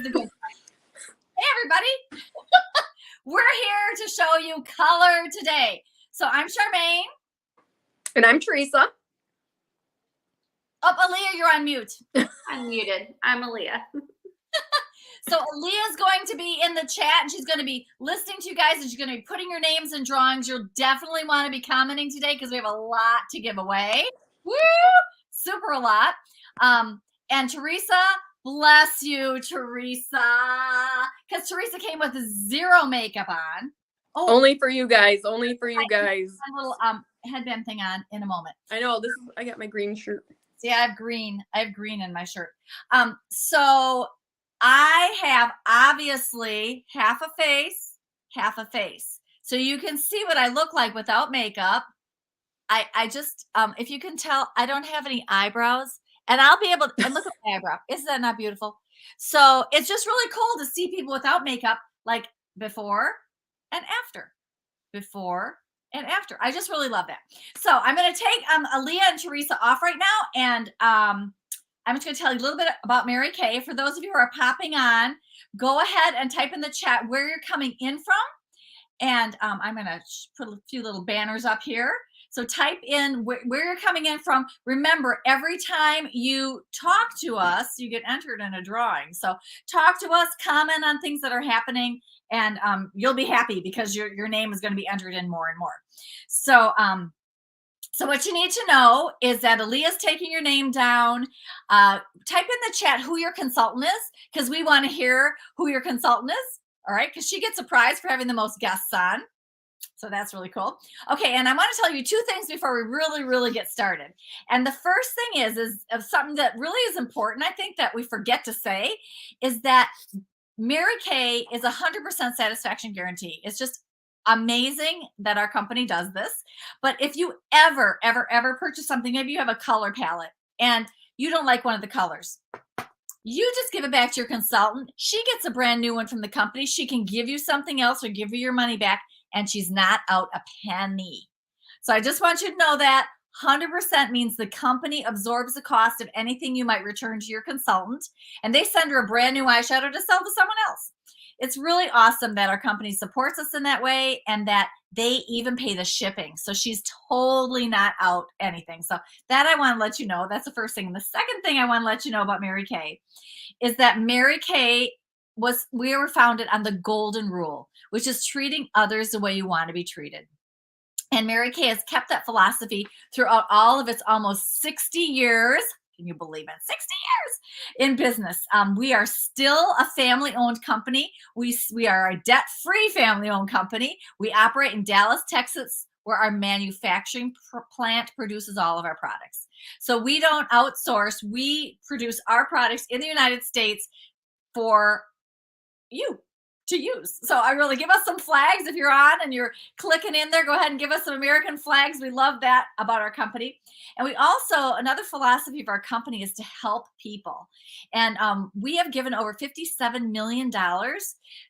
the good stuff. Hey, everybody. We're here to show you color today. So I'm Charmaine. And I'm Teresa. Oh, Aaliyah, you're on mute. I'm muted. I'm Aaliyah. So Aaliyah's going to be in the chat, and she's going to be listening to you guys, and she's going to be putting your names in drawings. You'll definitely want to be commenting today because we have a lot to give away. Woo! Super a lot. And Teresa, bless you, Teresa, because Teresa came with zero makeup on. Oh, only for you guys. Only for you guys. A little headband thing on in a moment. I know. I got my green shirt. See, I have green in my shirt. So I have obviously half a face. So you can see what I look like without makeup. I just, if you can tell, I don't have any eyebrows, and I'll be able to, and look at my eyebrow. Isn't that not beautiful? So it's just really cool to see people without makeup, like before and after. Before and after. I just really love that. So I'm going to take Aaliyah and Teresa off right now, and I'm just going to tell you a little bit about Mary Kay. For those of you who are popping on, go ahead and type in the chat where you're coming in from, and I'm going to put a few little banners up here. So type in where you're coming in from. Remember, every time you talk to us, you get entered in a drawing. So talk to us, comment on things that are happening, and you'll be happy because your name is going to be entered in more and more. So so what you need to know is that Aaliyah's taking your name down. Type in the chat who your consultant is, because we want to hear who your consultant is. All right, because she gets a prize for having the most guests on. So that's really cool. Okay, and I want to tell you two things before we really get started. And the first thing is something that really is important, I think, that we forget to say, is that Mary Kay is 100% satisfaction guarantee. It's just amazing that our company does this. But if you ever purchase something, maybe you have a color palette and you don't like one of the colors, you just give it back to your consultant. She gets a brand new one from the company. She can give you something else or give you your money back, and she's not out a penny. So I just want you to know that 100% means the company absorbs the cost of anything you might return to your consultant, and they send her a brand new eyeshadow to sell to someone else. It's really awesome that our company supports us in that way, and that they even pay the shipping. So she's totally not out anything. So that I want to let you know. That's the first thing. And the second thing I want to let you know about Mary Kay is that Mary Kay we were founded on the golden rule, which is treating others the way you want to be treated. And Mary Kay has kept that philosophy throughout all of its almost 60 years. Can you believe it? 60 years in business. We are still a family-owned company. We are a debt-free family-owned company. We operate in Dallas, Texas, where our manufacturing plant produces all of our products. So we don't outsource. We produce our products in the United States for you to use. So I really give us some flags. If you're on and you're clicking in there, go ahead and give us some American flags. We love that about our company. And we also, another philosophy of our company is to help people. And we have given over $57 million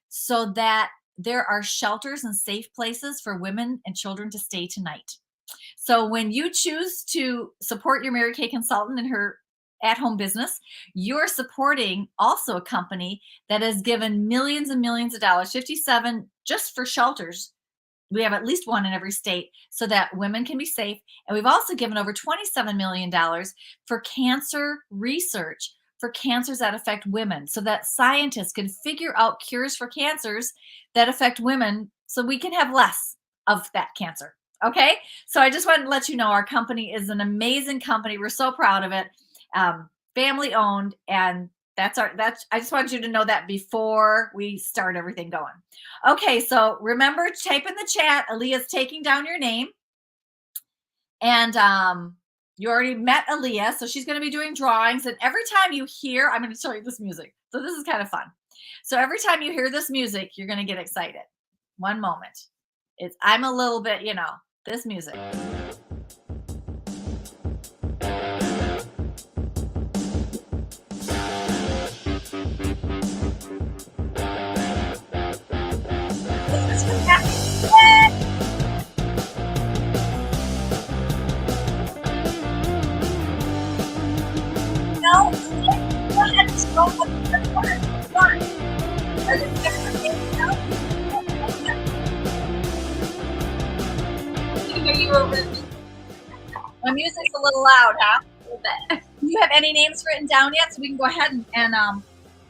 so that there are shelters and safe places for women and children to stay tonight. So when you choose to support your Mary Kay consultant in her at-home business, you're supporting also a company that has given millions and millions of dollars, 57 just for shelters. We have at least one in every state so that women can be safe. And we've also given over $27 million for cancer research, for cancers that affect women, so that scientists can figure out cures for cancers that affect women so we can have less of that cancer. Okay, so I just wanted to let you know our company is an amazing company. We're so proud of it. Family owned, and I just want you to know that before we start everything going. Okay, so remember, type in the chat. Aaliyah's taking down your name, and you already met Aaliyah, so she's going to be doing drawings. And every time you hear, I'm going to show you this music. So this is kind of fun. So every time you hear this music, you're going to get excited. One moment. I'm a little bit, this music. No, go ahead and scroll up the first part. hear you over. My music's a little loud, huh? A little bit. Do you have any names written down yet? So we can go ahead and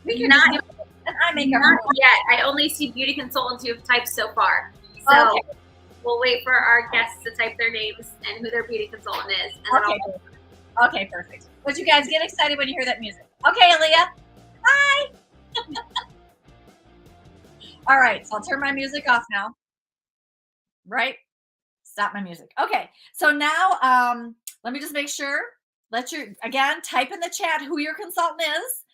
we can Not- just give an eye makeup. Not yet. I only see beauty consultants who have typed so far. So Okay. we'll wait for our guests to type their names and who their beauty consultant is. And then Okay, perfect. But you guys get excited when you hear that music. Okay, Aaliyah. Bye. All right, so I'll turn my music off now. Right? Stop my music. Okay, so now let me just make sure. Again, type in the chat who your consultant is.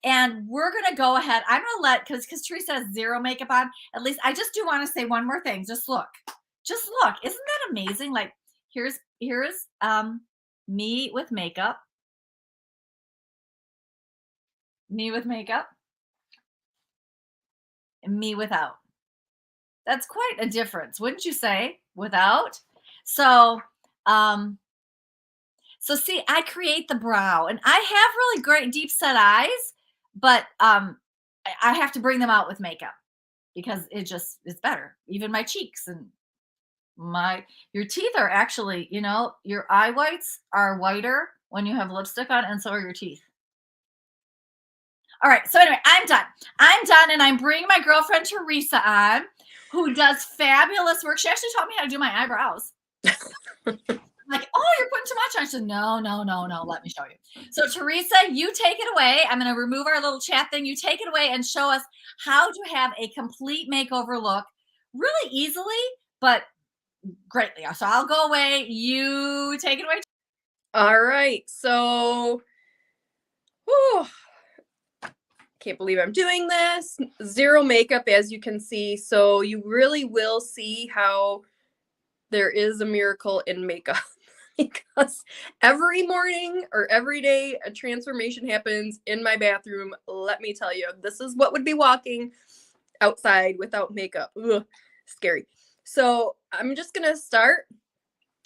And we're gonna go ahead. I'm gonna let because Teresa has zero makeup on. At least I just do want to say one more thing. Just look. Just look. Isn't that amazing? Like here's me with makeup. Me with makeup. And me without. That's quite a difference, wouldn't you say? Without. So see, I create the brow and I have really great deep set eyes, but I have to bring them out with makeup because it's better. Even my cheeks and your teeth are actually, your eye whites are whiter when you have lipstick on, and so are your teeth. All right, so anyway, I'm done, and I'm bringing my girlfriend Teresa on, who does fabulous work. She actually taught me how to do my eyebrows. Like, oh, you're putting too much on. I said, no, let me show you. So Teresa, you take it away. I'm going to remove our little chat thing. You take it away and show us how to have a complete makeover look really easily, but greatly. So I'll go away. You take it away. All right. So, can't believe I'm doing this. Zero makeup, as you can see. So you really will see how there is a miracle in makeup. Because every morning or every day a transformation happens in my bathroom. Let me tell you, this is what would be walking outside without makeup. Ugh, scary. So I'm just going to start.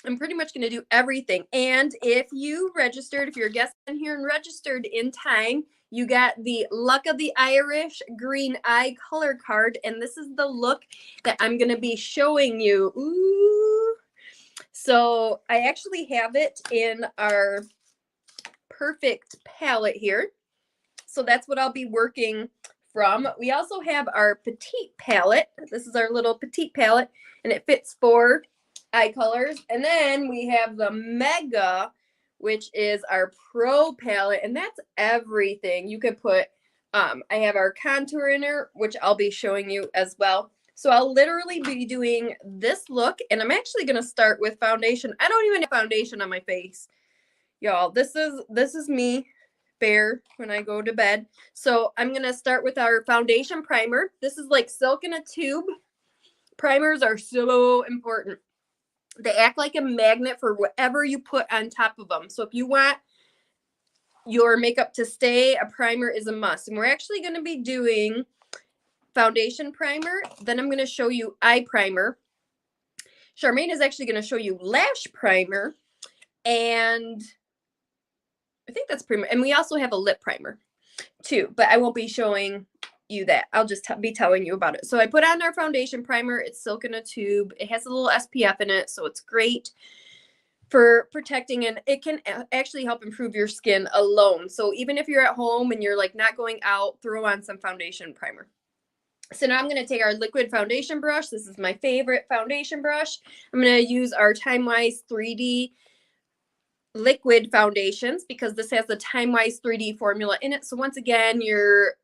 I'm pretty much going to do everything. And if you registered, if you're a guest in here and registered in time, you got the Luck of the Irish green eye color card. And this is the look that I'm going to be showing you. Ooh. So I actually have it in our perfect palette here. So that's what I'll be working from. We also have our petite palette. This is our little petite palette, and it fits 4 eye colors. And then we have the mega, which is our pro palette, and that's everything. You could put, I have our contour in there, which I'll be showing you as well. So I'll literally be doing this look, and I'm actually going to start with foundation. I don't even have foundation on my face. Y'all, this is me bare when I go to bed. So I'm going to start with our foundation primer. This is like silk in a tube. Primers are so important. They act like a magnet for whatever you put on top of them. So if you want your makeup to stay, a primer is a must. And we're actually going to be doing foundation primer. Then I'm going to show you eye primer. Charmaine is actually going to show you lash primer. And I think that's pretty much, and we also have a lip primer too, but I won't be showing you that. I'll just be telling you about it. So I put on our foundation primer. It's silk in a tube. It has a little SPF in it, so it's great for protecting, and it can actually help improve your skin alone. So even if you're at home and you're like not going out, throw on some foundation primer. So now I'm going to take our liquid foundation brush. This is my favorite foundation brush. I'm going to use our Time-Wise 3D liquid foundations because this has the Time-Wise 3D formula in it. So once again, you're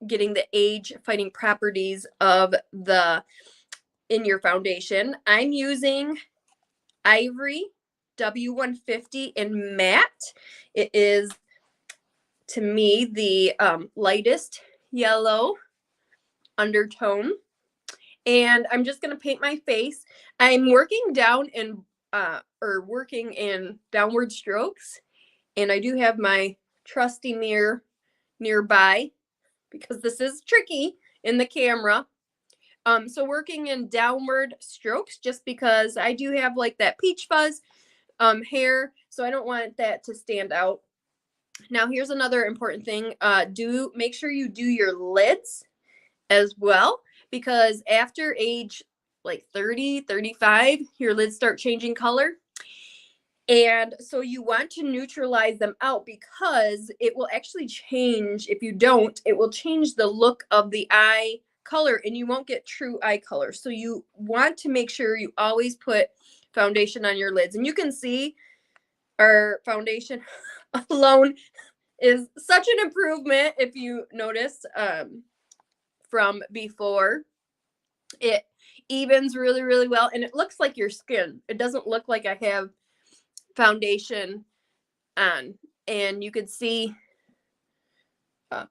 getting the age fighting properties of in your foundation. I'm using Ivory W150 in matte. It is, to me, the lightest yellow undertone. And I'm just going to paint my face. I'm working down in working in downward strokes, and I do have my trusty mirror nearby because this is tricky in the camera. So working in downward strokes just because I do have like that peach fuzz hair, so I don't want that to stand out. Now here's another important thing. Do make sure you do your lids as well, because after age like 30, 35, your lids start changing color. And so you want to neutralize them out because it will actually change. If you don't, it will change the look of the eye color and you won't get true eye color. So you want to make sure you always put foundation on your lids. And you can see our foundation alone is such an improvement if you notice from before. It evens really, really well. And it looks like your skin. It doesn't look like I have foundation on. And you can see,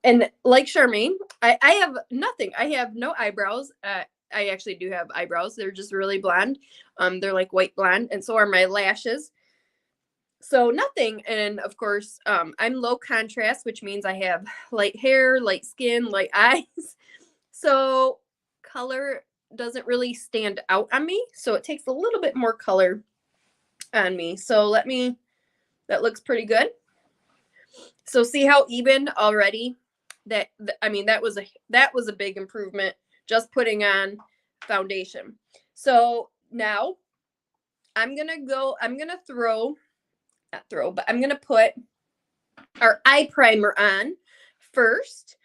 and like Charmaine, I have nothing. I have no eyebrows. I actually do have eyebrows. They're just really blonde. They're like white blonde. And so are my lashes. So nothing. And of course, I'm low contrast, which means I have light hair, light skin, light eyes. So color doesn't really stand out on me. So it takes a little bit more color on me. So that looks pretty good. So see how even already that was a big improvement just putting on foundation. So now I'm going to put our eye primer on first.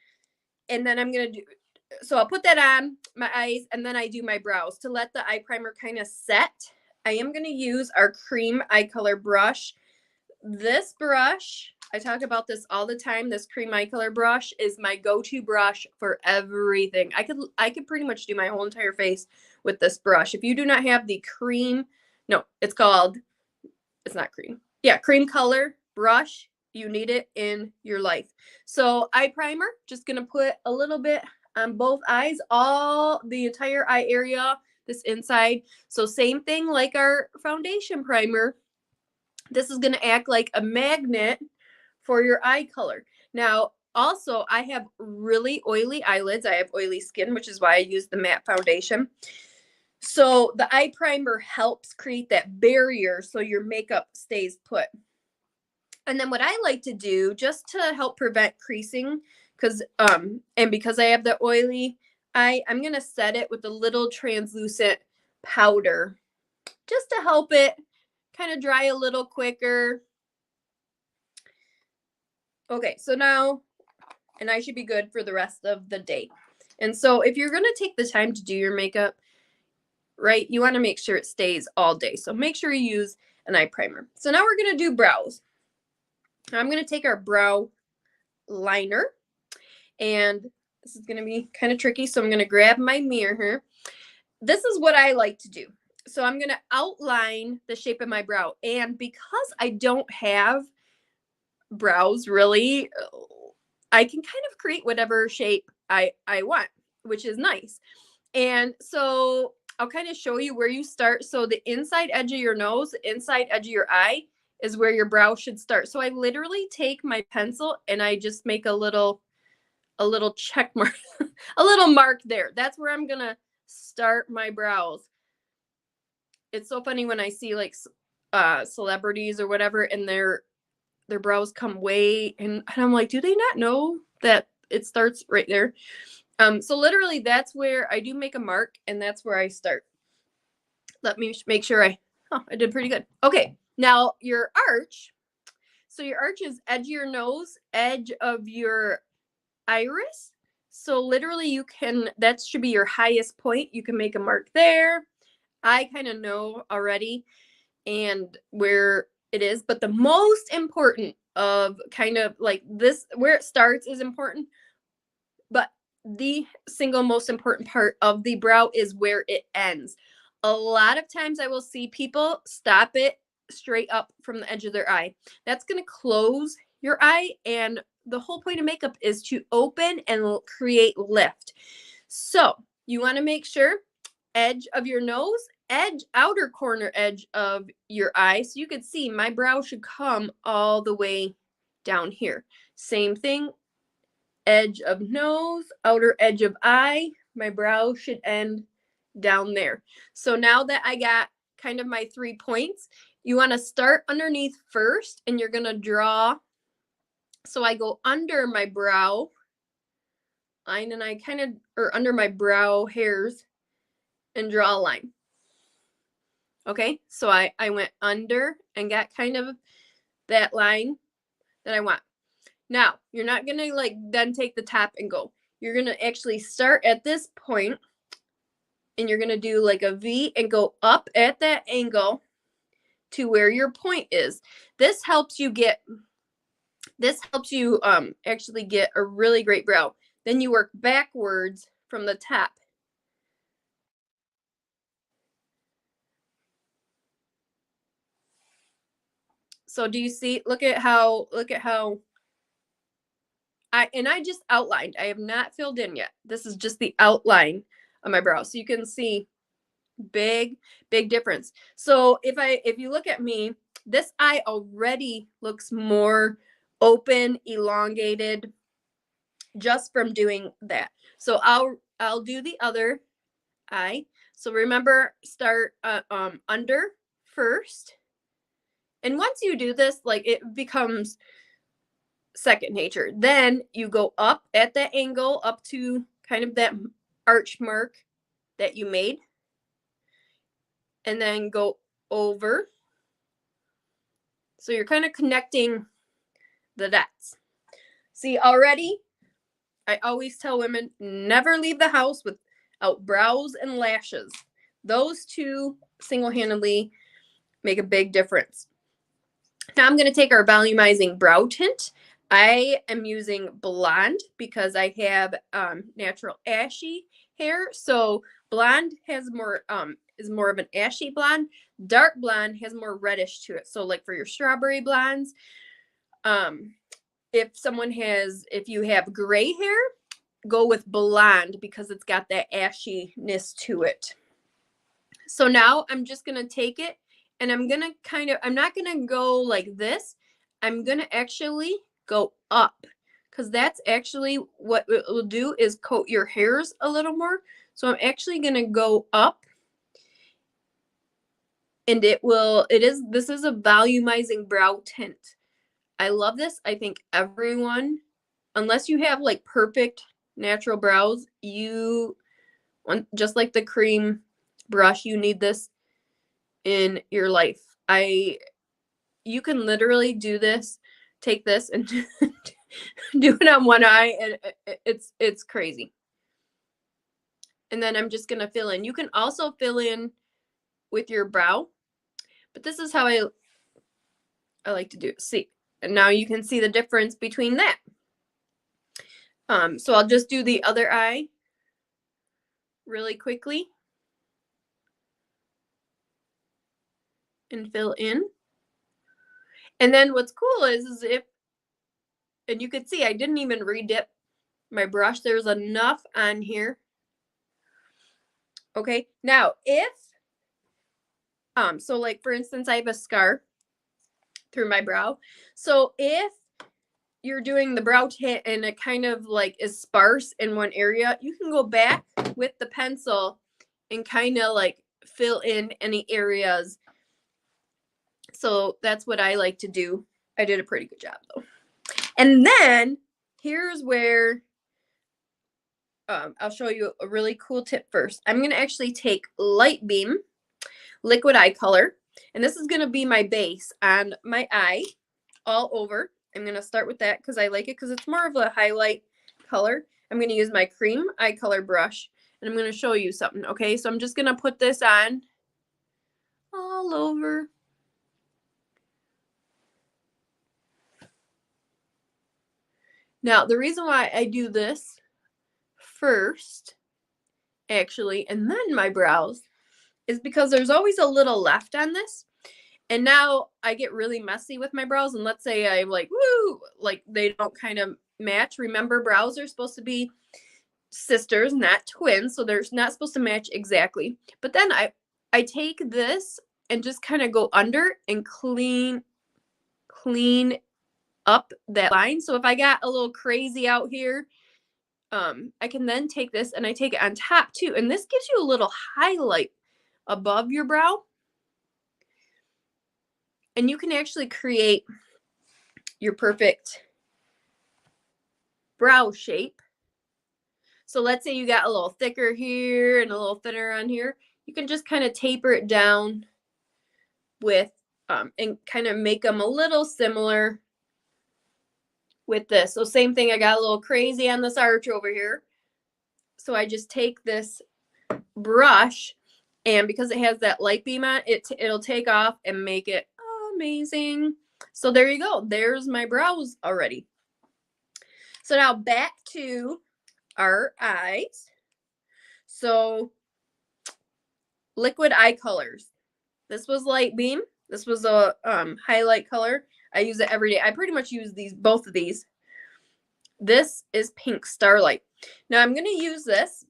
And then I'll put that on my eyes and then I do my brows to let the eye primer kind of set. I am going to use our cream eye color brush. This brush, I talk about this all the time. This cream eye color brush is my go-to brush for everything. I could pretty much do my whole entire face with this brush. If you do not have the cream color brush, you need it in your life. So eye primer, just going to put a little bit on both eyes, the entire eye area, this inside. So same thing like our foundation primer. This is going to act like a magnet for your eye color. Now, also, I have really oily eyelids. I have oily skin, which is why I use the matte foundation. So the eye primer helps create that barrier so your makeup stays put. And then what I like to do just to help prevent creasing, because I have the oily eye, I'm going to set it with a little translucent powder just to help it kind of dry a little quicker. Okay, so now, and I should be good for the rest of the day. And so if you're going to take the time to do your makeup, right, you want to make sure it stays all day. So make sure you use an eye primer. So now we're going to do brows. I'm going to take our brow liner, and this is going to be kind of tricky. So I'm going to grab my mirror here. This is what I like to do. So I'm going to outline the shape of my brow. And because I don't have brows really, I can kind of create whatever shape I want, which is nice. And so I'll kind of show you where you start. So the inside edge of your nose, the inside edge of your eye is where your brow should start. So I literally take my pencil and I just make a little check mark, a little mark there. That's where I'm going to start my brows. It's so funny when I see like celebrities or whatever, and their brows come way, and I'm like, do they not know that it starts right there? So literally that's where I do make a mark, and that's where I start. Let me make sure I did pretty good. Okay, now your arch. So your arch is edge of your nose, edge of your iris. So literally that should be your highest point. You can make a mark there. I kind of know already and where it is, but the most important of kind of like this, where it starts is important, but the single most important part of the brow is where it ends. A lot of times I will see people stop it straight up from the edge of their eye. That's going to close your eye, and the whole point of makeup is to open and create lift. So you want to make sure edge of your nose, outer corner edge of your eye. So you can see my brow should come all the way down here. Same thing, edge of nose, outer edge of eye, my brow should end down there. So now that I got kind of my 3 points, you want to start underneath first, and you're going to draw. So I go under my brow line, and under my brow hairs, and draw a line. Okay, so I went under and got kind of that line that I want. Now, you're not going to like then take the top and go. You're going to actually start at this point and you're going to do like a V and go up at that angle to where your point is. This helps you actually get a really great brow. Then you work backwards from the top. So do you see, look at how I just outlined. I have not filled in yet. This is just the outline of my brow. So you can see big difference. So if you look at me, this eye already looks more open, elongated just from doing that. So I'll do the other eye. So remember, start under first. And once you do this, like it becomes second nature. Then you go up at that angle, up to kind of that arch mark that you made. And then go over. So you're kind of connecting the dots. See, already, I always tell women, never leave the house without brows and lashes. Those two single-handedly make a big difference. Now I'm going to take our volumizing brow tint. I am using blonde because I have natural ashy hair. So blonde has more is more of an ashy blonde. Dark blonde has more reddish to it. So like for your strawberry blondes, if you have gray hair, go with blonde because it's got that ashiness to it. So now I'm just going to take it and I'm going to I'm not going to go like this. I'm going to actually go up because that's actually what it will do is coat your hairs a little more. So I'm actually going to go up and this is a volumizing brow tint. I love this. I think everyone, unless you have like perfect natural brows, just like the cream brush, you need this in your life. You can literally do this, take this and do it on one eye and it's crazy. And then I'm just going to fill in. You can also fill in with your brow, but this is how I like to do it. See, and now you can see the difference between that. So I'll just do the other eye really quickly and fill in. And then what's cool is and you could see I didn't even redip my brush. There's enough on here. Okay, now so like for instance, I have a scar through my brow. So if you're doing the brow tint and it kind of like is sparse in one area, you can go back with the pencil and kind of like fill in any areas. So that's what I like to do. I did a pretty good job though. And then here's where I'll show you a really cool tip first. I'm going to actually take Light Beam liquid eye color, and this is going to be my base on my eye all over. I'm going to start with that because I like it because it's more of a highlight color. I'm going to use my cream eye color brush and I'm going to show you something. Okay, so I'm just going to put this on all over. Now, the reason why I do this first, actually, and then my brows, is because there's always a little left on this. And now I get really messy with my brows. And let's say I'm like, woo, like they don't kind of match. Remember, brows are supposed to be sisters, not twins. So they're not supposed to match exactly. But then I take this and just kind of go under and clean up that line. So if I got a little crazy out here, I can then take this and I take it on top too. And this gives you a little highlight above your brow. And you can actually create your perfect brow shape. So let's say you got a little thicker here and a little thinner on here. You can just kind of taper it down with, and kind of make them a little similar with this. So same thing, I got a little crazy on this arch over here. So I just take this brush, and because it has that light beam on it, it'll take off and make it amazing. So there you go. There's my brows already. So now back to our eyes. So liquid eye colors. This was light beam. This was a highlight color. I use it every day. I pretty much use both of these. This is Pink Starlight. Now I'm going to use this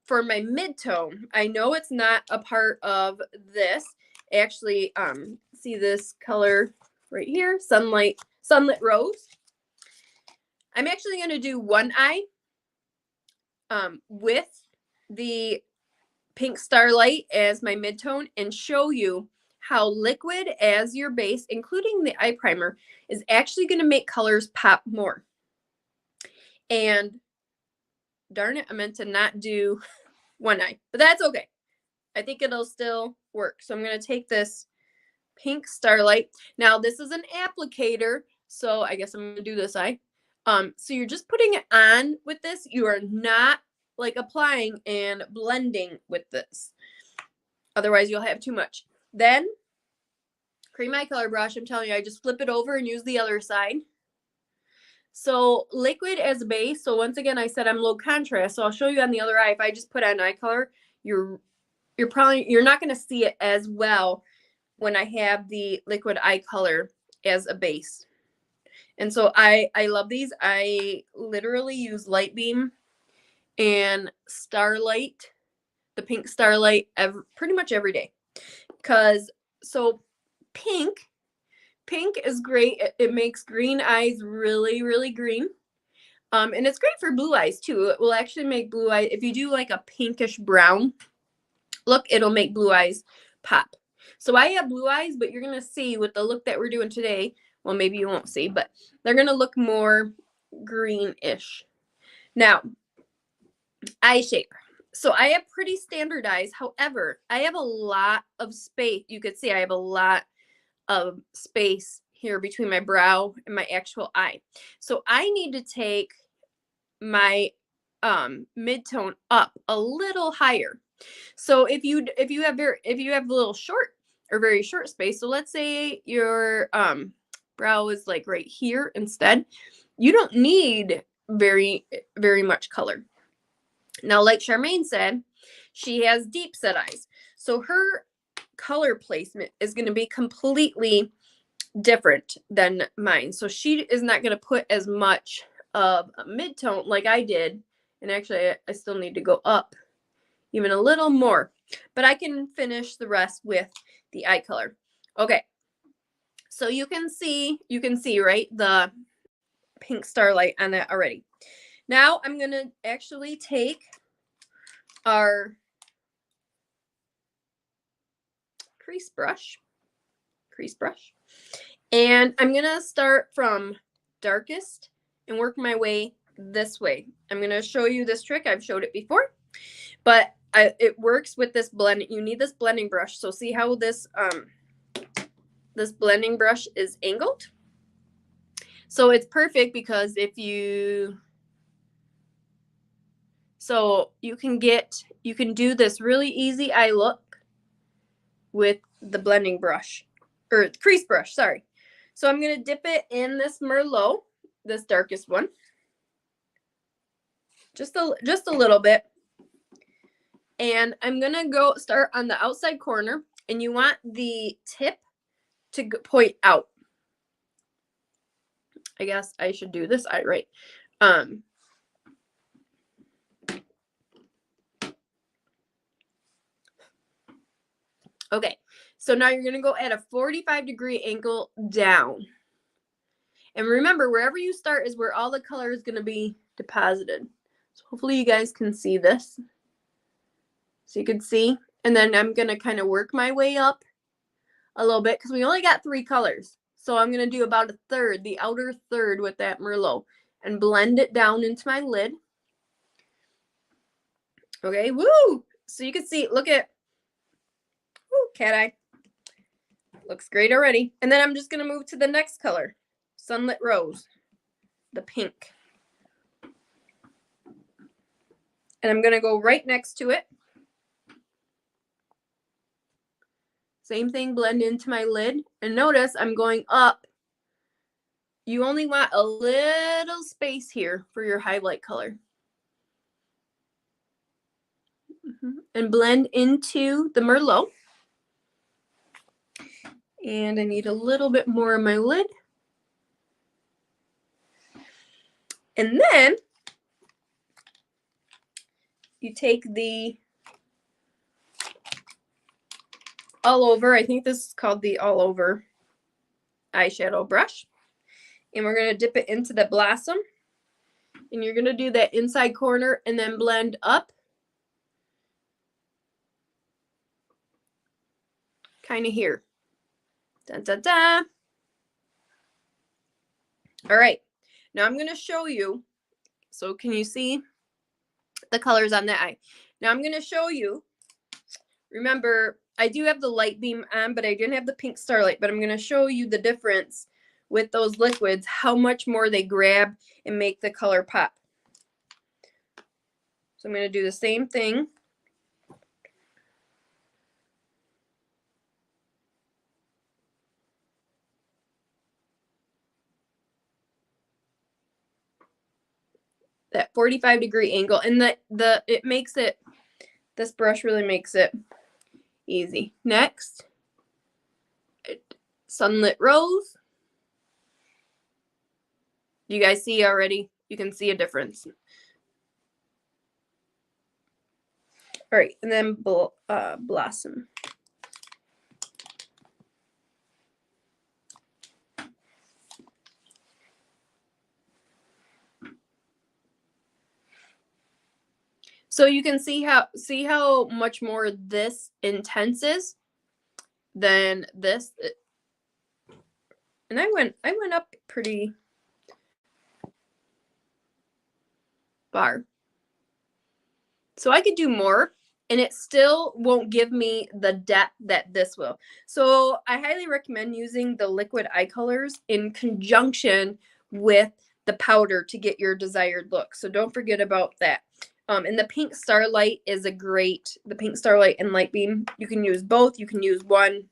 for my mid-tone. I know it's not a part of this. Actually, see this color right here, Sunlit Rose. I'm actually going to do one eye with the Pink Starlight as my mid-tone and show you how liquid as your base, including the eye primer, is actually going to make colors pop more. And darn it, I meant to not do one eye, but that's okay. I think it'll still work. So I'm going to take this Pink Starlight. Now this is an applicator, so I guess I'm going to do this eye. So you're just putting it on with this. You are not like applying and blending with this. Otherwise you'll have too much. Then cream eye color brush, I'm telling you, I just flip it over and use the other side. So liquid as a base. So once again, I said I'm low contrast. So I'll show you on the other eye. If I just put on eye color, you're not going to see it as well when I have the liquid eye color as a base. And so I love these. I literally use Light Beam and Starlight, the Pink Starlight, pretty much every day. Because so pink is great. It makes green eyes really, really green. And it's great for blue eyes too. It will actually make blue eyes. If you do like a pinkish brown look, it'll make blue eyes pop. So I have blue eyes, but you're going to see with the look that we're doing today, well, maybe you won't see, but they're going to look more greenish. Now, eye shape. So I have pretty standard eyes. However, I have a lot of space. You could see I have a lot of space here between my brow and my actual eye. So I need to take my mid-tone up a little higher. So if you have a little short or very short space, so let's say your brow is like right here instead, you don't need very, very much color. Now, like Charmaine said, she has deep set eyes. So her color placement is going to be completely different than mine. So she is not going to put as much of a mid-tone like I did. And actually, I still need to go up even a little more. But I can finish the rest with the eye color. Okay. So you can see, right, the Pink Starlight on that already. Now I'm going to actually take our crease brush, and I'm going to start from darkest and work my way this way. I'm going to show you this trick. I've showed it before, but it works with this blend. You need this blending brush. So see how this this blending brush is angled? So it's perfect because so you can do this really easy eye look with the blending brush, or crease brush, sorry. So I'm going to dip it in this Merlot, this darkest one. Just a little bit. And I'm going to start on the outside corner, and you want the tip to point out. I guess I should do this eye right. Okay, so now you're going to go at a 45-degree angle down. And remember, wherever you start is where all the color is going to be deposited. So hopefully you guys can see this. So you can see. And then I'm going to kind of work my way up a little bit because we only got 3 colors. So I'm going to do about a third, the outer third with that Merlot, and blend it down into my lid. Okay, woo! So you can see, look at, woo, cat eye. Looks great already. And then I'm just going to move to the next color, Sunlit Rose, the pink. And I'm going to go right next to it. Same thing, blend into my lid. And notice I'm going up. You only want a little space here for your highlight color. And blend into the Merlot. And I need a little bit more on my lid. And then you take the all over, I think this is called the all over eyeshadow brush. And we're going to dip it into the Blossom. And you're going to do that inside corner and then blend up. Kind of here. Dun, dun, dun. All right. Now I'm going to show you. So can you see the colors on that eye? Now I'm going to show you. Remember, I do have the light beam on, but I didn't have the pink starlight. But I'm going to show you the difference with those liquids, how much more they grab and make the color pop. So I'm going to do the same thing. That 45-degree angle, and it makes it, this brush really makes it easy. Next, Sunlit Rose. You guys see already? You can see a difference. All right, and then Blossom. So you can see how much more this intense is than this. And I went up pretty far. So I could do more and it still won't give me the depth that this will. So I highly recommend using the liquid eye colors in conjunction with the powder to get your desired look. So don't forget about that. And the pink starlight is the pink starlight and light beam. You can use both. You can use one.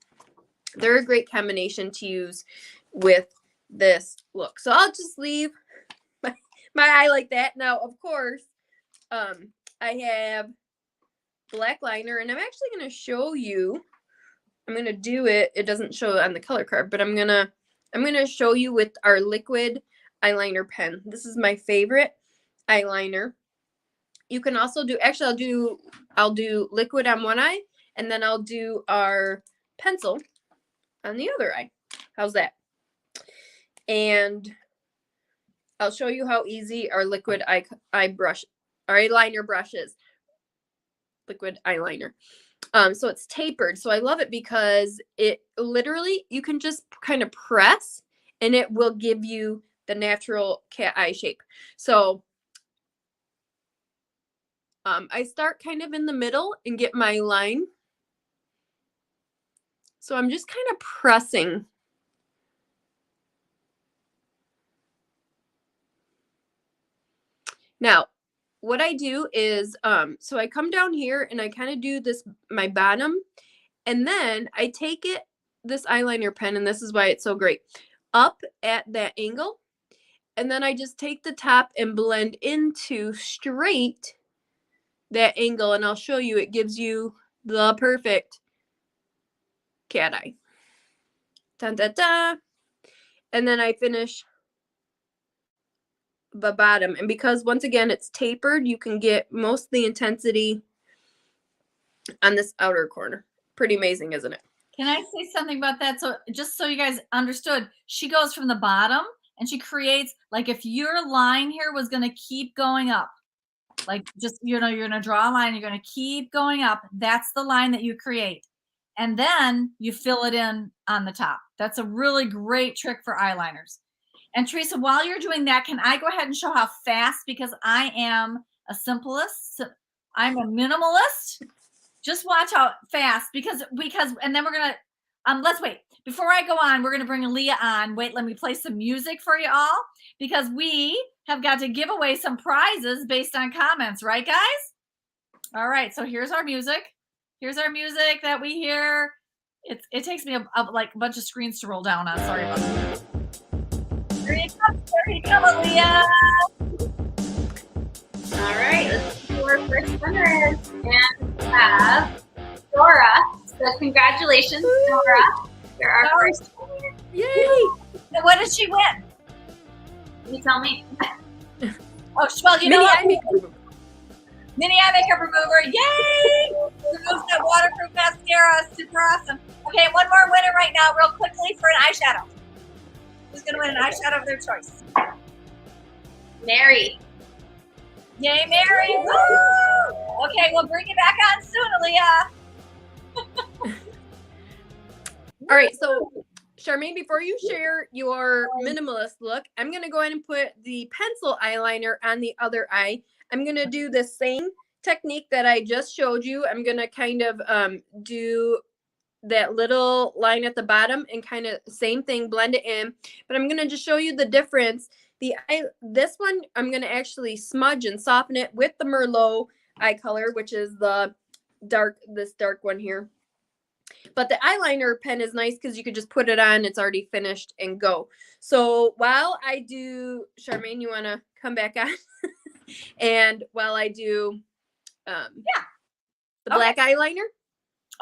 They're a great combination to use with this look. So I'll just leave my eye like that. Now, of course, I have black liner, and I'm actually going to show you. I'm going to do it. It doesn't show it on the color card, but I'm going to show you with our liquid eyeliner pen. This is my favorite eyeliner. You can also do, actually I'll do liquid on one eye, and then I'll do our pencil on the other eye. How's that? And I'll show you how easy our liquid eye brush, our eyeliner brush is. Liquid eyeliner. So it's tapered. So I love it because it literally, you can just kind of press and it will give you the natural cat eye shape. So I start kind of in the middle and get my line. So I'm just kind of pressing. Now, what I do is, so I come down here and I kind of do this, my bottom, and then I take it, this eyeliner pen, and this is why it's so great, up at that angle, and then I just take the top and blend into straight that angle, and I'll show you, it gives you the perfect cat eye. Dun, dun, dun. And then I finish the bottom, and because once again it's tapered, you can get most of the intensity on this outer corner. Pretty amazing, isn't it? Can I say something about that? So just so you guys understood, she goes from the bottom and she creates, like, if your line here was going to keep going up, like, just, you know, you're going to draw a line, you're going to keep going up, that's the line that you create, and then you fill it in on the top. That's a really great trick for eyeliners. And Teresa, while you're doing that, can I go ahead and show how fast, because I am a simplist, I'm a minimalist. Just watch how fast because and then we're gonna let's wait. Before I go on, we're gonna bring Leah on. Wait, let me play some music for you all because we have got to give away some prizes based on comments, right, guys? All right, so here's our music. Here's our music that we hear. It takes me like a bunch of screens to roll down on. Sorry about that. Here you come, Leah. All right, let's see who our first winner is. And we have Dora. So congratulations, Dora. You're our first winner. Yay! So what did she win? You tell me. Oh, well, you know what? Mini Eye makeup remover. Yay! Removes that waterproof mascara. Super awesome. Okay, one more winner right now, real quickly, for an eyeshadow. Who's going to win an eyeshadow of their choice? Mary. Yay, Mary! Woo! Okay, we'll bring you back on soon, Aaliyah. All right, so Charmaine, before you share your minimalist look, I'm going to go ahead and put the pencil eyeliner on the other eye. I'm going to do the same technique that I just showed you. I'm going to kind of do that little line at the bottom and kind of same thing, blend it in. But I'm going to just show you the difference. This one, I'm going to actually smudge and soften it with the Merlot eye color, which is this dark one here. But the eyeliner pen is nice because you could just put it on. It's already finished and go. So while I do, Charmaine, you want to come back on? And while I do the black eyeliner.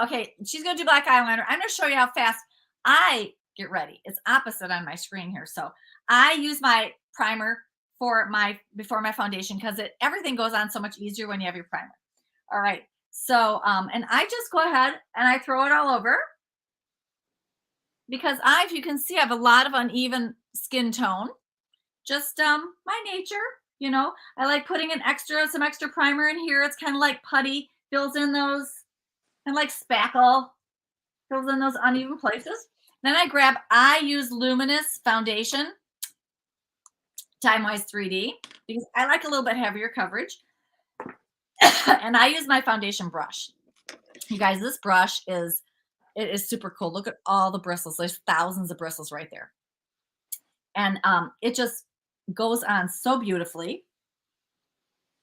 Okay, she's going to do black eyeliner. I'm going to show you how fast I get ready. It's opposite on my screen here. So I use my primer before my foundation because everything goes on so much easier when you have your primer. All right. So, and I just go ahead and I throw it all over because if you can see, I have a lot of uneven skin tone. Just my nature, you know. I like putting some extra primer in here. It's kind of like putty, fills in those, and like spackle, fills in those uneven places. Then I use Luminous Foundation, Time Wise 3D, because I like a little bit heavier coverage. And I use my foundation brush. You guys, this brush is super cool. Look at all the bristles. There's thousands of bristles right there. And it just goes on so beautifully.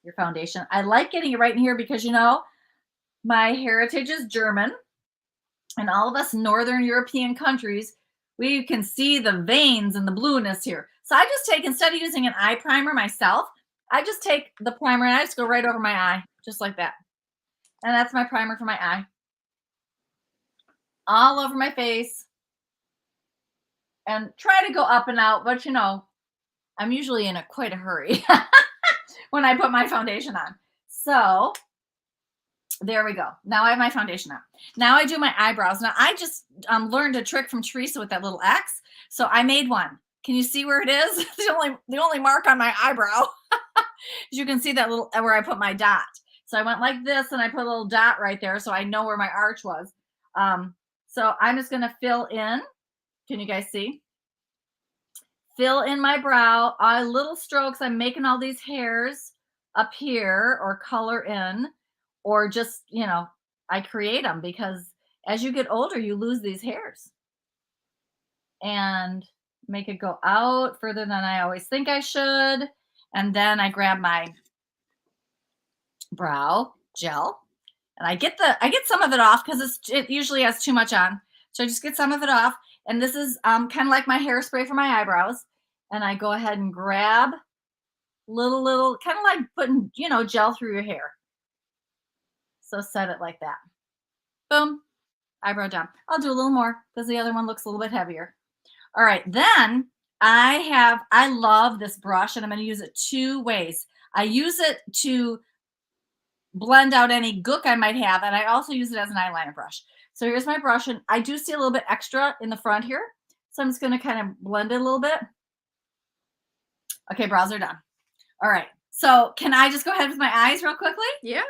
Your foundation. I like getting it right in here because, you know, my heritage is German. And all of us Northern European countries, we can see the veins and the blueness here. So I just take, instead of using an eye primer myself, I just take the primer and I just go right over my eye, just like that. And that's my primer for my eye. All over my face. And try to go up and out, but you know, I'm usually in quite a hurry when I put my foundation on. So there we go. Now I have my foundation on. Now I do my eyebrows. Now I just learned a trick from Teresa with that little X. So I made one. Can you see where it is? the only mark on my eyebrow. As you can see that little where I put my dot. So I went like this and I put a little dot right there so I know where my arch was. So I'm just going to fill in. Can you guys see? Fill in my brow. Little strokes. I'm making all these hairs up here or color in. Or just, you know, I create them because as you get older, you lose these hairs. And make it go out further than I always think I should. And then I grab my brow gel. And I get some of it off because it usually has too much on. So I just get some of it off. And this is kind of like my hairspray for my eyebrows. And I go ahead and grab little, kind of like putting, you know, gel through your hair. So set it like that. Boom. Eyebrow down. I'll do a little more because the other one looks a little bit heavier. All right. Then I love this brush and I'm going to use it two ways. I use it to blend out any gook I might have. And I also use it as an eyeliner brush. So here's my brush. And I do see a little bit extra in the front here. So I'm just going to kind of blend it a little bit. Okay. Brows are done. All right. So can I just go ahead with my eyes real quickly? Yeah.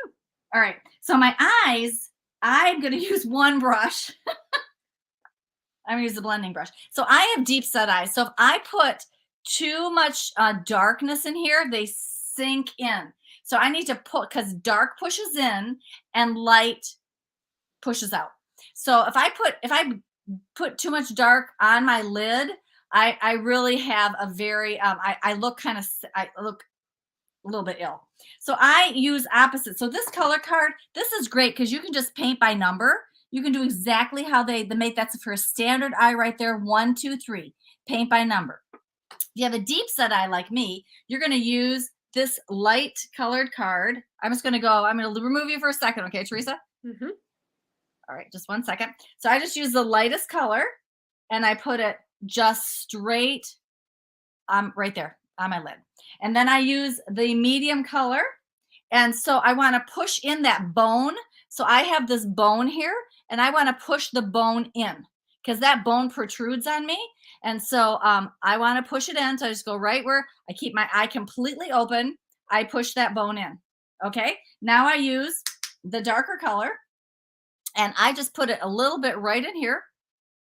All right, so my eyes, I'm going to use one brush. I'm going to use the blending brush. So I have deep set eyes. So if I put too much darkness in here, they sink in. So I need to put, because dark pushes in and light pushes out. So if I put too much dark on my lid, I really have a very, I look I look a little bit ill. So I use opposite. So this color card, this is great because you can just paint by number. You can do exactly how they make. That's for a standard eye right there. 1, 2, 3, paint by number. If you have a deep set eye like me, you're going to use this light colored card. I'm going to remove you for a second. Okay, Teresa? Mm-hmm. All right, just 1 second. So I just use the lightest color and I put it just straight right there on my lid. And then I use the medium color. And so I want to push in that bone. So I have this bone here and I want to push the bone in because that bone protrudes on me. And so I want to push it in. So I just go right where I keep my eye completely open. I push that bone in. Okay. Now I use the darker color and I just put it a little bit right in here,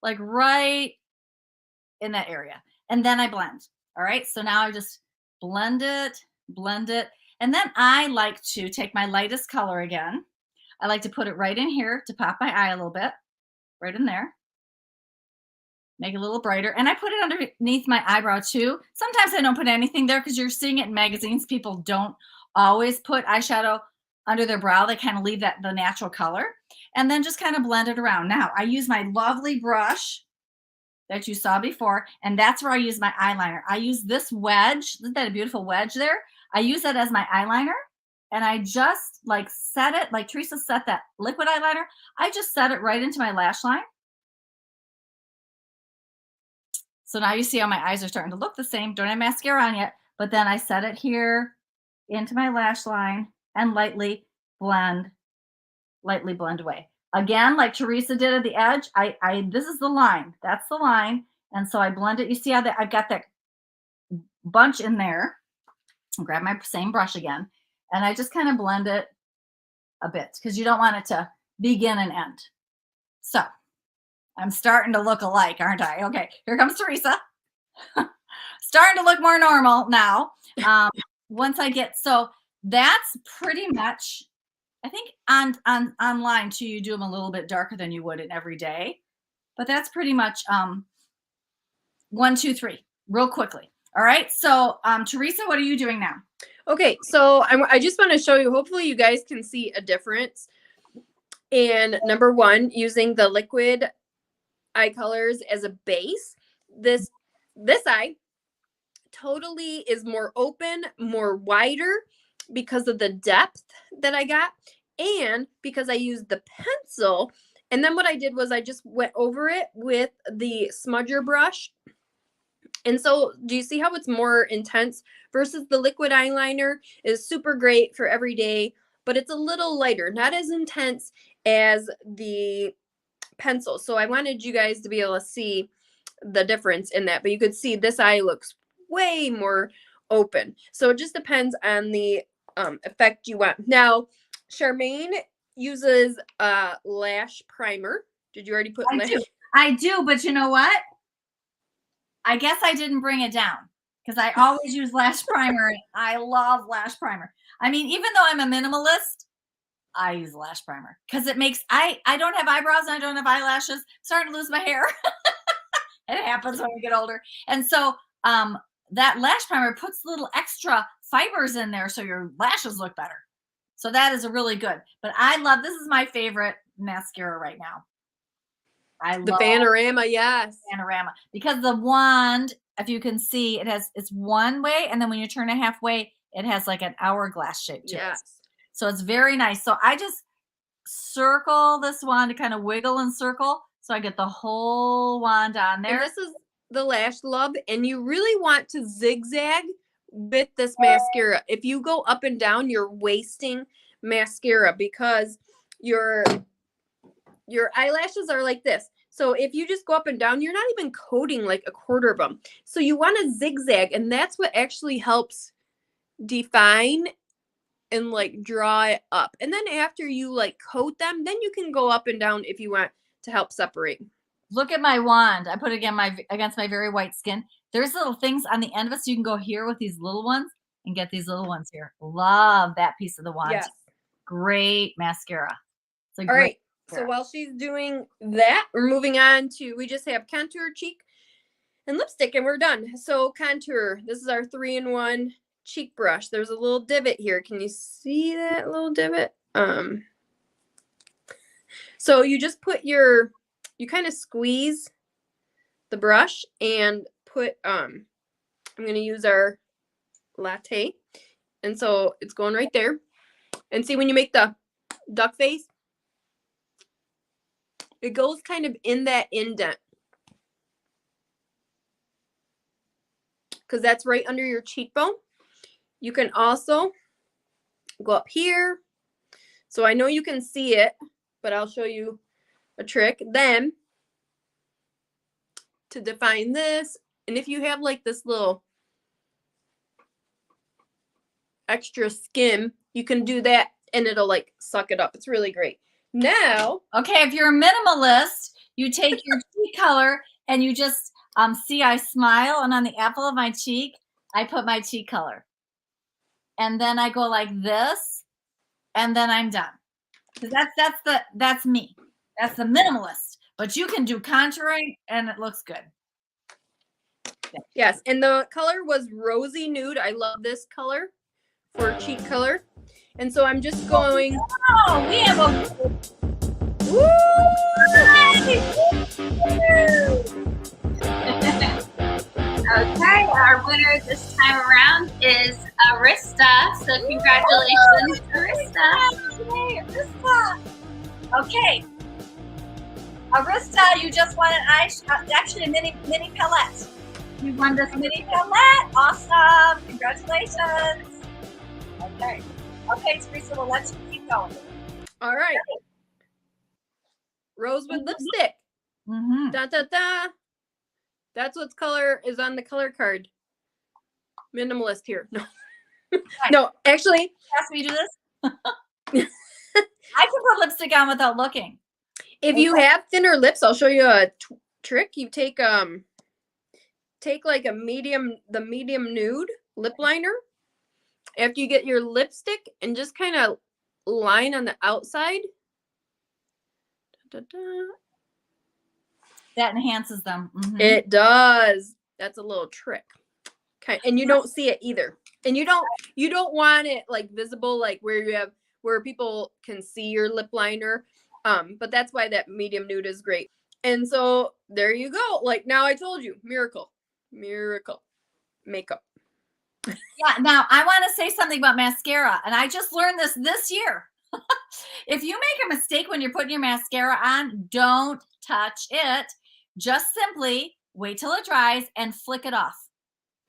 like right in that area. And then I blend. All right. So now I just blend it. And then I like to take my lightest color again. I like to put it right in here to pop my eye a little bit, right in there. Make it a little brighter. And I put it underneath my eyebrow too. Sometimes I don't put anything there because you're seeing it in magazines. People don't always put eyeshadow under their brow. They kind of leave the natural color and then just kind of blend it around. Now I use my lovely brush that you saw before, and that's where I use my eyeliner. I use this wedge. Isn't that a beautiful wedge there? I use that as my eyeliner, and I just like set it, like Teresa set that liquid eyeliner. I just set it right into my lash line. So now you see how my eyes are starting to look the same. Don't have mascara on yet, but then I set it here into my lash line and lightly blend away. Again, like Teresa did at the edge, this is the line. That's the line. And so I blend it. You see how I've got that bunch in there. I'll grab my same brush again. And I just kind of blend it a bit because you don't want it to begin and end. So I'm starting to look alike, aren't I? Okay, here comes Teresa. Starting to look more normal now. Once I get, so that's pretty much, I think online too, you do them a little bit darker than you would in every day, but that's pretty much 1, 2, 3, real quickly. All right. So Teresa, what are you doing now? Okay. So I just want to show you, hopefully you guys can see a difference. And number one, using the liquid eye colors as a base, this eye totally is more open, more wider because of the depth that I got. And because I used the pencil, and then what I did was I just went over it with the smudger brush. And so do you see how it's more intense versus the liquid eyeliner is super great for every day, but it's a little lighter, not as intense as the pencil. So I wanted you guys to be able to see the difference in that, but you could see this eye looks way more open. So it just depends on the effect you want. Now, Charmaine uses a lash primer. Did you already put lash? I do, but you know what? I guess I didn't bring it down because I always use lash primer. I love lash primer. I mean, even though I'm a minimalist, I use lash primer because it makes, I don't have eyebrows and I don't have eyelashes. I'm starting to lose my hair. It happens when we get older. And so that lash primer puts little extra fibers in there so your lashes look better. So that is a really good. But I love, this is my favorite mascara right now. I love the Panorama, yes. Panorama, because the wand, if you can see, it's one way, and then when you turn it halfway, it has like an hourglass shape to it. So it's very nice. So I just circle this wand to kind of wiggle and circle, so I get the whole wand on there. And this is the Lash Love, and you really want to zigzag with this mascara. If you go up and down, you're wasting mascara because your eyelashes are like this. So if you just go up and down, you're not even coating like a quarter of them. So you want to zigzag, and that's what actually helps define and like draw it up. And then after you like coat them, then you can go up and down if you want to help separate. Look at my wand. I put it against my very white skin. There's little things on the end of it, so you can go here with these little ones and get these little ones here. Love that piece of the wand. Yes. Great mascara. It's a All great right. So while she's doing that, we're moving on to, we just have contour, cheek, and lipstick, and we're done. So contour, this is our 3-in-1 cheek brush. There's a little divot here. Can you see that little divot? So you just put you kind of squeeze the brush and put, I'm going to use our latte. And so it's going right there. And see, when you make the duck face, it goes kind of in that indent. Because that's right under your cheekbone. You can also go up here. So I know you can see it, but I'll show you a trick. Then to define this, and if you have like this little extra skim, you can do that and it'll like suck it up. It's really great. Now, okay, if you're a minimalist, you take your cheek color and you just see I smile, and on the apple of my cheek, I put my cheek color. And then I go like this, and then I'm done. Because that's me. That's the minimalist. But you can do contouring and it looks good. yes, and the color was rosy nude. I love this color for cheek color. And so I'm just going. Oh, we have a Woo! Okay, our winner this time around is Arista. So congratulations, Arista. Yay, Arista. Okay. Arista, you just won an actually a mini palette. You won this mini palette. Awesome. Congratulations. Okay. Okay, Teresa, we'll let you keep going. All right. Rosewood lipstick. Mm-hmm. Da da da. That's what's color is on the color card. Minimalist here. No. No, actually. Ask me to do this. I can put lipstick on without looking. If you have thinner lips, I'll show you a trick. You take like the medium nude lip liner after you get your lipstick and just kind of line on the outside. Da, da, da. That enhances them. Mm-hmm. It does. That's a little trick. Okay, and you don't see it either. And you don't want it like visible, like where people can see your lip liner. But that's why that medium nude is great. And so there you go. Like now I told you, miracle makeup. Yeah. Now I want to say something about mascara, and I just learned this year. If you make a mistake when you're putting your mascara on, don't touch it. Just simply wait till it dries and flick it off.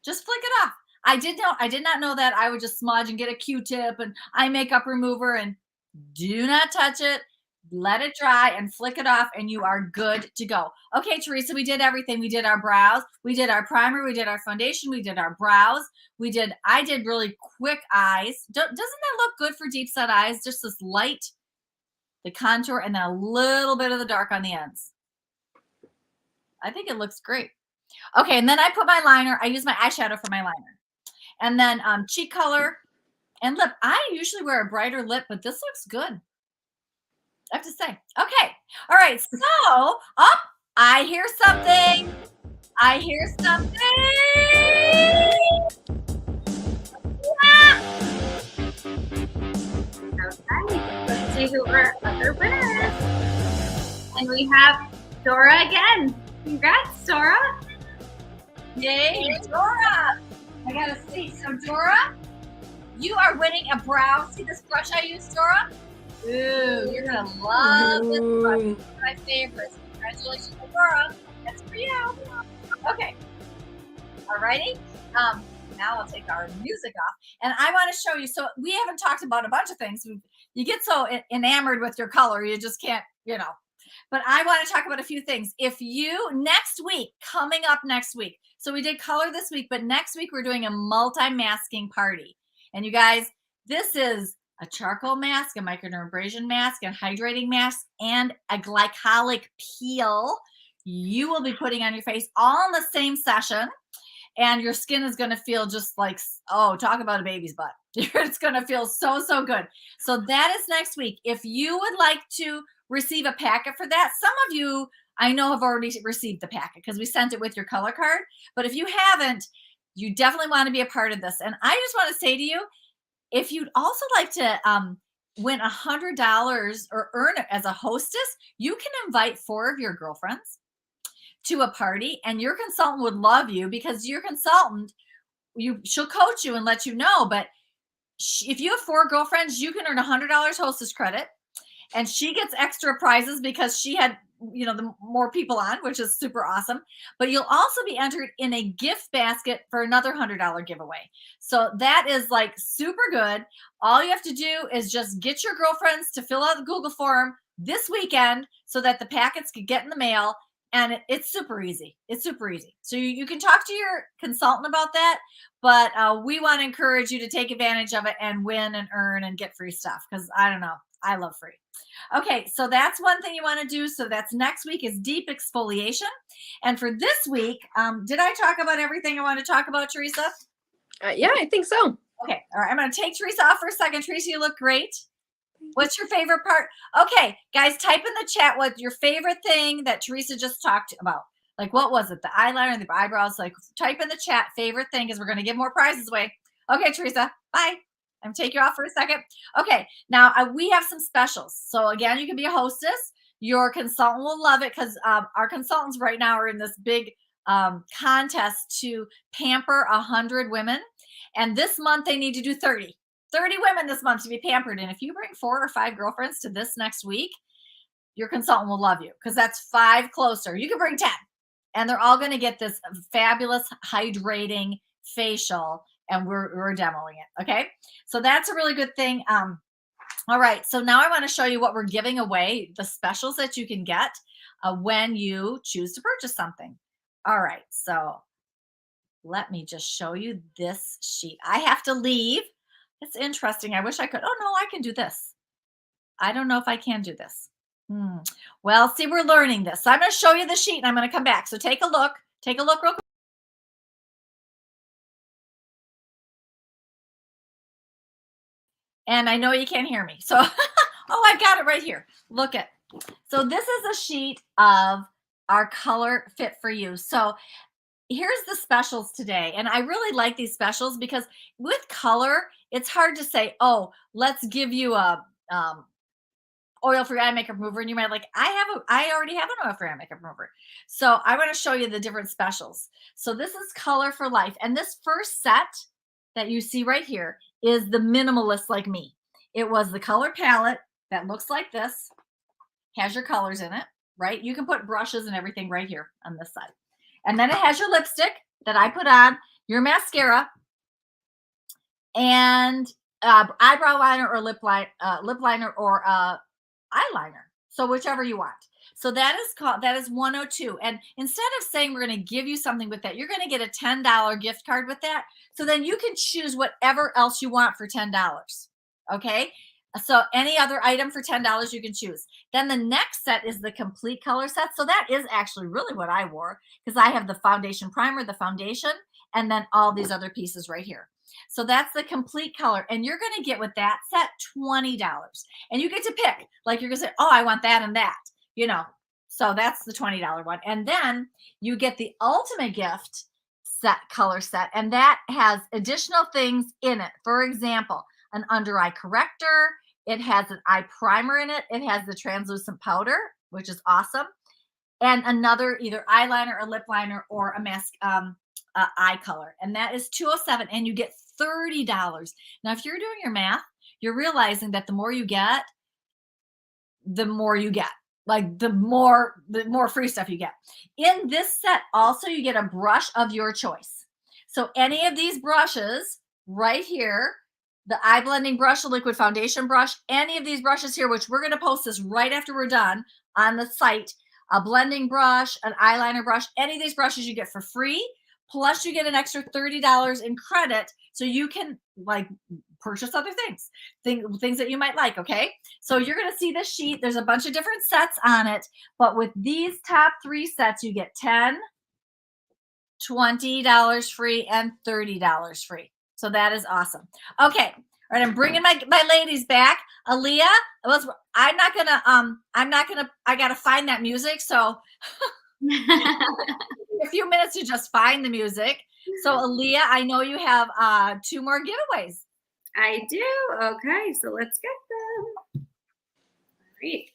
Just flick it off. I did not know that. I would just smudge and get a Q-tip and eye makeup remover, and do not touch it. Let it dry and flick it off, and you are good to go. Okay, Teresa, we did everything. We did our brows. We did our primer. We did our foundation. We did our brows. I did really quick eyes. Doesn't that look good for deep set eyes? Just this light, the contour, and then a little bit of the dark on the ends. I think it looks great. Okay, and then I put my liner. I use my eyeshadow for my liner. And then cheek color and lip. I usually wear a brighter lip, but this looks good, I have to say. Okay. All right. So, I hear something. Yeah. Okay, let's see who our other winner is. And we have Dora again. Congrats, Dora. Yay, Dora. I got to see. So, Dora, you are winning a brow. See this brush I used, Dora? Ooh, you're going to love this brush. It's one of my favorites. Congratulations, Dora. That's for you. Okay. Alrighty. Now I'll take our music off. And I want to show you. So we haven't talked about a bunch of things. You get so enamored with your color, you just can't, But I want to talk about a few things. If you, coming up next week, so we did color this week, but next week we're doing a multi-masking party. And you guys, this is a charcoal mask, a microdermabrasion mask, a hydrating mask, and a glycolic peel you will be putting on your face all in the same session. and your skin is going to feel just like, oh, talk about a baby's butt. It's going to feel so, so good. So that is next week. If you would like to receive a packet for that, some of you I know have already received the packet because we sent it with your color card. But if you haven't, you definitely want to be a part of this. And I just want to say to you, if you'd also like to win $100 or earn it as a hostess, you can invite 4 of your girlfriends to a party, and your consultant would love you because your consultant, she'll coach you and let you know. But if you have 4 girlfriends, you can earn $100 hostess credit, and she gets extra prizes because she had, the more people on, which is super awesome. But you'll also be entered in a gift basket for another $100 giveaway. So that is like super good. All you have to do is just get your girlfriends to fill out the Google form this weekend so that the packets can get in the mail. And it's super easy. It's super easy. So you can talk to your consultant about that, but we want to encourage you to take advantage of it and win and earn and get free stuff because I don't know. I love free. Okay, so that's one thing you want to do. So that's next week is deep exfoliation. And for this week, did I talk about everything I want to talk about, Teresa? Yeah, I think so. Okay, all right. I'm going to take Teresa off for a second. Teresa, you look great. What's your favorite part? Okay, guys, type in the chat what your favorite thing that Teresa just talked about. Like, what was it? The eyeliner, the eyebrows? Like, type in the chat favorite thing because we're going to give more prizes away. Okay, Teresa, bye. I'm take you off for a second. Okay, now we have some specials. So again, you can be a hostess. Your consultant will love it because our consultants right now are in this big contest to pamper 100 women. And this month they need to do 30 women this month to be pampered. And if you bring 4 or 5 girlfriends to this next week, your consultant will love you because that's 5 closer. You can bring 10 and they're all going to get this fabulous hydrating facial. And we're demoing it. Okay. So that's a really good thing. All right. So now I want to show you what we're giving away, the specials that you can get when you choose to purchase something. All right. So let me just show you this sheet. I have to leave. It's interesting. I wish I could. Oh, no, I can do this. I don't know if I can do this. Well, see, we're learning this. So I'm going to show you the sheet and I'm going to come back. So take a look. Take a look real quick. And I know you can't hear me. So, oh, I've got it right here. Look at. So this is a sheet of our color fit for you. So here's the specials today. And I really like these specials because with color, it's hard to say, oh, let's give you a oil-free eye makeup remover. And you might like, I already have an oil-free eye makeup remover. So I want to show you the different specials. So this is Color for Life. And this first set that you see right here is the minimalist like me. It was the color palette that looks like this, has your colors in it, right? You can put brushes and everything right here on this side. And then it has your lipstick that I put on, your mascara, and eyebrow liner or lip liner or eyeliner. So whichever you want. So that is 102. And instead of saying we're going to give you something with that, you're going to get a $10 gift card with that. So then you can choose whatever else you want for $10. Okay. So any other item for $10 you can choose. Then the next set is the complete color set. So that is actually really what I wore because I have the foundation primer, the foundation, and then all these other pieces right here. So that's the complete color. And you're going to get with that set $20. And you get to pick. Like you're going to say, oh, I want that and that. So that's the $20 one. And then you get the ultimate gift set, color set. And that has additional things in it. For example, an under eye corrector. It has an eye primer in it. It has the translucent powder, which is awesome. And another either eyeliner or lip liner or a mask eye color. And that is $207. And you get $30. Now, if you're doing your math, you're realizing that the more you get, the more you get. Like the more free stuff you get. In this set, also, you get a brush of your choice. So any of these brushes right here, the eye blending brush, the liquid foundation brush, any of these brushes here, which we're going to post this right after we're done on the site, a blending brush, an eyeliner brush, any of these brushes you get for free. Plus you get an extra $30 in credit so you can like purchase other things that you might like. Okay. So you're going to see this sheet. There's a bunch of different sets on it, but with these top 3 sets, you get 10, $20 free, and $30 free. So that is awesome. Okay. All right. I'm bringing my ladies back. Aaliyah, I got to find that music. So a few minutes to just find the music. So Aaliyah, I know you have 2 more giveaways. I do. Okay, so let's get them. All right.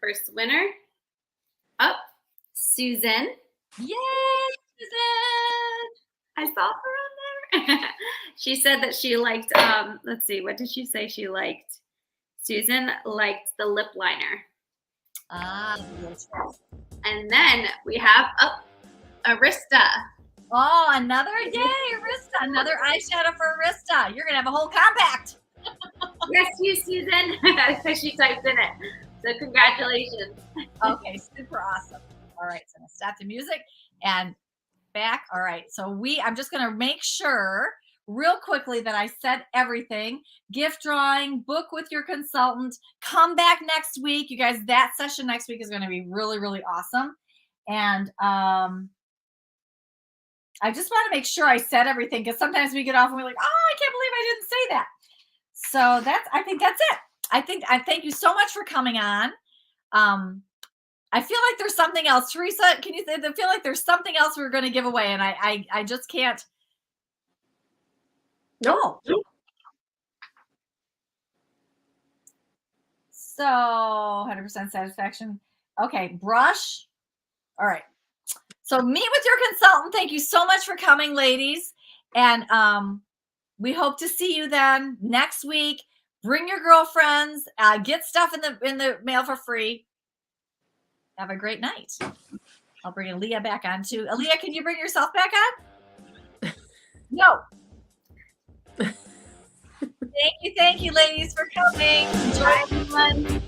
First winner up, Susan. Yay, Susan! I saw her on there. She said that she liked, let's see, what did she say she liked? Susan liked the lip liner. Yes. And then we have up, Arista. Oh, another, yay, Arista, another eyeshadow for Arista. You're going to have a whole compact. Yes, you, Susan. She typed in it. So congratulations. Okay, super awesome. All right, so I'm going to stop the music and back. All right, so I'm just going to make sure real quickly that I said everything. Gift drawing, book with your consultant. Come back next week. You guys, that session next week is going to be really, really awesome. And I just want to make sure I said everything, because sometimes we get off and we're like, oh, I can't believe I didn't say that. So I think that's it. I thank you so much for coming on. I feel like there's something else. Teresa, can you say, I feel like there's something else we're going to give away, and I just can't. No. So 100% satisfaction. Okay, brush. All right. So meet with your consultant. Thank you so much for coming, ladies. And we hope to see you then next week. Bring your girlfriends. Get stuff in the mail for free. Have a great night. I'll bring Aaliyah back on too. Aaliyah, can you bring yourself back on? No. Thank you, ladies, for coming. Enjoy everyone.